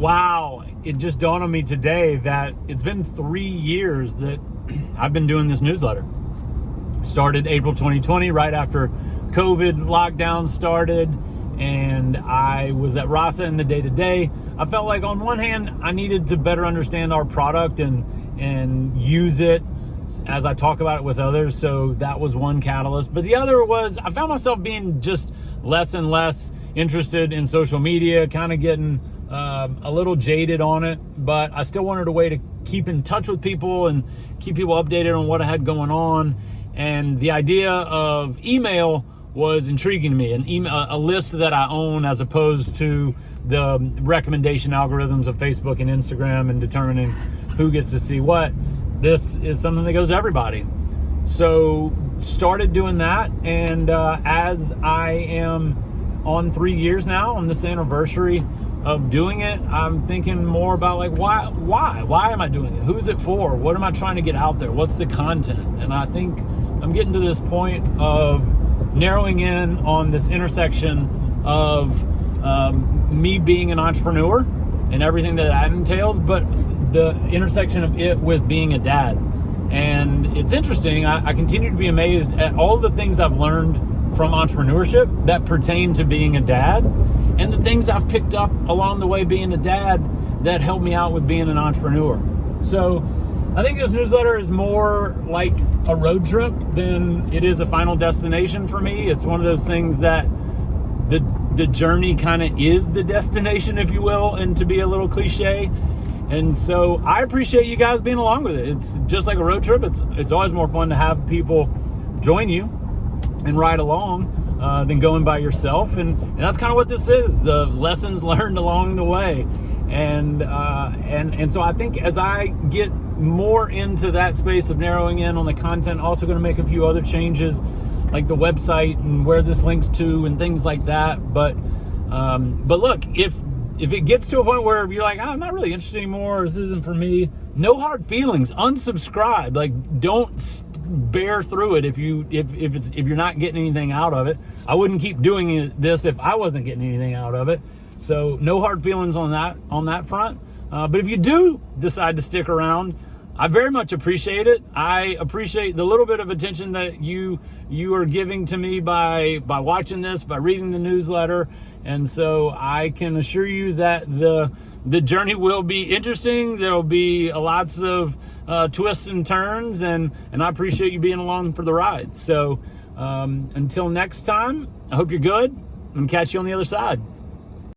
wow, it just dawned on me today that it's been 3 years that I've been doing this newsletter. Started April 2020, right after COVID lockdown started, and I was at Rasa in the day-to-day. I felt like on one hand, I needed to better understand our product and use it as I talk about it with others. So that was one catalyst. But the other was I found myself being just less and less interested in social media, kind of getting a little jaded on it. But I still wanted a way to keep in touch with people and keep people updated on what I had going on. And the idea of email was intriguing to me, a list that I own as opposed to the recommendation algorithms of Facebook and Instagram and determining who gets to see what. This is something that goes to everybody. So started doing that, and as I am on 3 years now, on this anniversary of doing it, I'm thinking more about like why am I doing it? Who's it for? What am I trying to get out there? What's the content? And I think I'm getting to this point of narrowing in on this intersection of me being an entrepreneur and everything that entails, but the intersection of it with being a dad. And it's interesting, I continue to be amazed at all the things I've learned from entrepreneurship that pertain to being a dad, and the things I've picked up along the way being a dad that helped me out with being an entrepreneur. So I think this newsletter is more like a road trip than it is a final destination for me. It's one of those things that the journey kind of is the destination, if you will, and to be a little cliche. And so I appreciate you guys being along with it. It's just like a road trip. It's always more fun to have people join you and ride along than going by yourself. And that's kind of what this is, the lessons learned along the way. And so I think as I get more into that space of narrowing in on the content, also going to make a few other changes, like the website and where this links to and things like that. But look, if it gets to a point where you're like, I'm not really interested anymore, this isn't for me, no hard feelings, unsubscribe. Like, don't bear through it if you're not getting anything out of it. I wouldn't keep doing this if I wasn't getting anything out of it. So no hard feelings on that front. But if you do decide to stick around, I very much appreciate it. I appreciate the little bit of attention that you are giving to me by watching this, by reading the newsletter. And so I can assure you that the journey will be interesting. There will be lots of twists and turns, and I appreciate you being along for the ride. So until next time, I hope you're good and catch you on the other side.